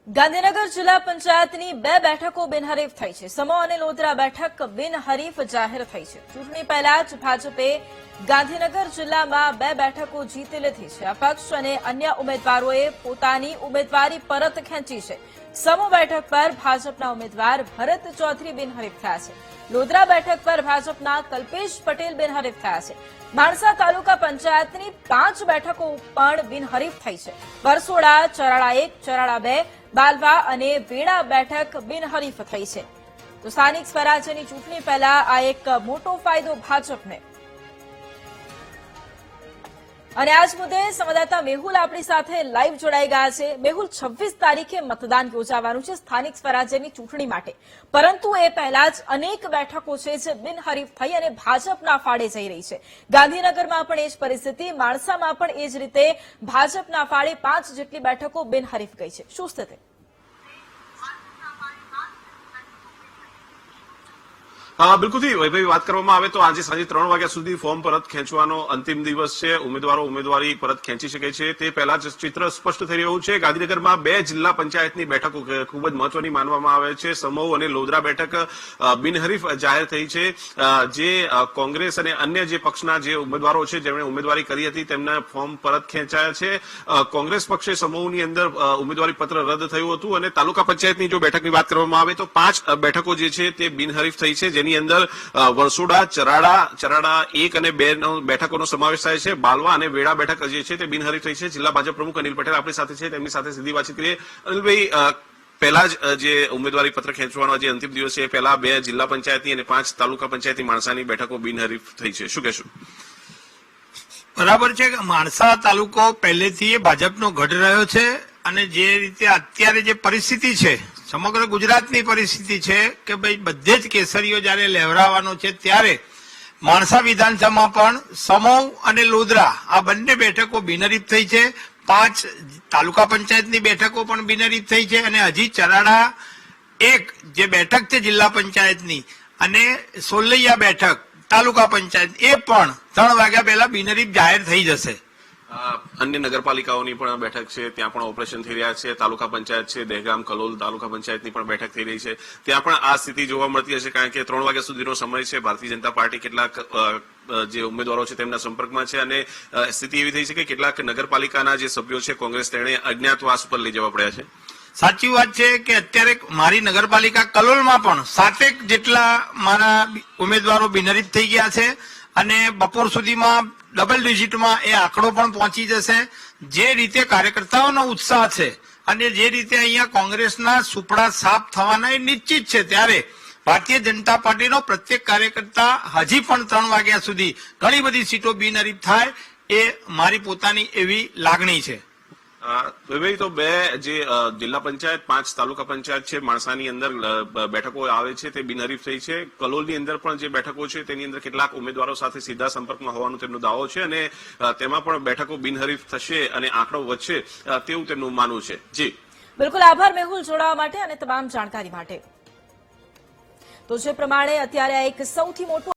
ગાંધીનગર જિલ્લા પંચાયતની 2 બેઠકો બિનહરીફ થઈ છે. સમો અને લોધરા બેઠક બિનહરીફ જાહેર થઈ છે. ચૂંટણી પહેલા જ ભાજપે ગાંધીનગર જિલ્લામાં 2 બેઠકો જીતી લીધી છે. અપક્ષ અને અન્ય ઉમેદવારોએ પોતાની ઉમેદવારી પરત ખેંચી છે. સમો બેઠક પર ભાજપના ઉમેદવાર ભરત ચૌધરી બિનહરીફ થયા છે. લોધરા બેઠક પર ભાજપના કલ્પેશ પટેલ બિનહરીફ થયા છે. માણસા તાલુકા પંચાયતની 5 બેઠકો પણ બિનહરીફ થઈ છે. વરસોડા, ચરાળા 1, ચરાળા 2, બાલવા અને વેડા બેઠક બિનહરીફ થઈ છે. તો સ્થાનિક સ્વરાજ્યની ચૂંટણી પહેલા આ એક મોટો ફાયદો ભાજપને. અને આજ મુદ્દે સંવાદદાતા મેહુલ આપણી સાથે લાઈવ જોડાઈ ગયા છે. મેહુલ, 26 તારીખે મતદાન યોજાવાનું છે સ્થાનિક સ્વરાજ્યની ચૂંટણી માટે, પરંતુ એ પહેલા જ અનેક બેઠકો છે જે બિનહરીફ થઈ અને ભાજપના ફાળે જઈ રહી છે. ગાંધીનગરમાં પણ એ જ પરિસ્થિતિ, માણસામાં પણ એ જ રીતે ભાજપના ફાળે 5 જેટલી બેઠકો બિનહરીફ ગઈ છે. શું સ્થિતિ? બિલકુલથી વૈભવી, વાત કરવામાં આવે તો આજે સાંજે 3 વાગ્યા સુધી ફોર્મ પરત ખેંચવાનો અંતિમ દિવસ છે. ઉમેદવારો ઉમેદવારી પરત ખેંચી શકે છે. તે પહેલા જ ચિત્ર સ્પષ્ટ થઈ રહ્યું છે. ગાંધીનગરમાં 2 જિલ્લા પંચાયતની બેઠકો ખૂબ જ મહત્વની માનવામાં આવે છે. સમો અને લોધરા બેઠક બિનહરીફ જાહેર થઈ છે. જે કોંગ્રેસ અને અન્ય જે પક્ષના જે ઉમેદવારો છે જેમણે ઉમેદવારી કરી હતી તેમના ફોર્મ પરત ખેંચાયા છે. કોંગ્રેસ પક્ષે સમૂહની અંદર ઉમેદવારી પત્ર રદ થયું હતું અને તાલુકા પંચાયતની જો બેઠકની વાત કરવામાં આવે તો 5 બેઠકો જે છે તે બિનહરીફ થઈ છે. ની અંદર વરસોડા, ચરાડા 1 અને 2 બેઠકોનો સમાવેશ થાય છે. બાલવા અને વેડા બેઠક જે છે તે બિનહરીફ થઈ છે. જિલ્લા ભાજપ પ્રમુખ અનિલ પટેલ આપણી સાથે છે, તેમની સાથે સીધી વાતચીત કરીએ. અનિલભાઈ, પહેલા જ જે ઉમેદવારી પત્ર ખેંચવાનો જે અંતિમ દિવસ છે પહેલા 2 જિલ્લા પંચાયતની અને 5 તાલુકા પંચાયતની માણસાની બેઠકો બિનહરીફ થઈ છે, શું કહેશો? બરાબર છે કે માણસા તાલુકો પહેલેથી ભાજપનો ગઢ રહ્યો છે અને જે રીતે અત્યારે જે પરિસ્થિતિ છે, સમગ્ર ગુજરાતની પરિસ્થિતિ છે કે ભાઈ બધે જ કેસરીઓ જયારે લહેરાવાનો છે ત્યારે માણસા વિધાનસભામાં પણ સમો અને લોધરા આ બંને બેઠકો બિનહરીફ થઈ છે. 5 તાલુકા પંચાયતની બેઠકો પણ બિનહરીફ થઈ છે અને હજી ચરાડા 1 જે બેઠક છે જિલ્લા પંચાયતની અને સોલૈયા બેઠક તાલુકા પંચાયત એ પણ 3 વાગ્યા પહેલા બિનહરીફ જાહેર થઈ જશે. અન્ય નગરપાલિકાઓની પણ બેઠક છે, ત્યાં પણ ઓપરેશન થઈ રહ્યા છે. તાલુકા પંચાયત છે, દહેગામ, કલોલ તાલુકા પંચાયતની પણ બેઠક થઈ રહી છે. ત્યાં પણ આ સ્થિતિ જોવા મળતી હશે, કારણ કે 3 વાગ્યા સુધીનો સમય છે. ભારતીય જનતા પાર્ટી કેટલાક જે ઉમેદવારો છે તેમના સંપર્કમાં છે અને સ્થિતિ એવી થઈ છે કે કેટલાક નગરપાલિકાના જે સભ્યો છે કોંગ્રેસ તેણે અજ્ઞાતવાસ પર લઈ જવા પડ્યા છે. સાચી વાત છે કે અત્યારે મારી નગરપાલિકા કલોલમાં પણ 7 જેટલા મારા ઉમેદવારો બિનહરીફ થઈ ગયા છે અને બપોર સુધીમાં ડબલ ડિજિટમાં એ આંકડો પણ પહોંચી જશે. જે રીતે કાર્યકર્તાઓનો ઉત્સાહ છે અને જે રીતે અહીંયા કોંગ્રેસના સુપડા સાફ થવાના એ નિશ્ચિત છે, ત્યારે ભારતીય જનતા પાર્ટીનો પ્રત્યેક કાર્યકર્તા હજી પણ 3 વાગ્યા સુધી ઘણી બધી સીટો બિનહરીફ થાય એ મારી પોતાની એવી લાગણી છે. ભાઈ, તો 2 જે જિલ્લા પંચાયત, 5 તાલુકા પંચાયત છે માણસાની અંદર બેઠકો આવે છે તે બિનહરીફ થઈ છે. કલોલની અંદર પણ જે બેઠકો છે તેની અંદર કેટલાક ઉમેદવારો સાથે સીધા સંપર્કમાં હોવાનું તેમનો દાવો છે અને તેમાં પણ બેઠકો બિનહરીફ થશે અને આંકડો વધશે તેવું તેમનું માનવું છે. જી બિલકુલ, આભાર મેહુલ જોડાવા માટે અને તમામ જાણકારી માટે. તો જે પ્રમાણે અત્યારે આ એક સૌથી મોટું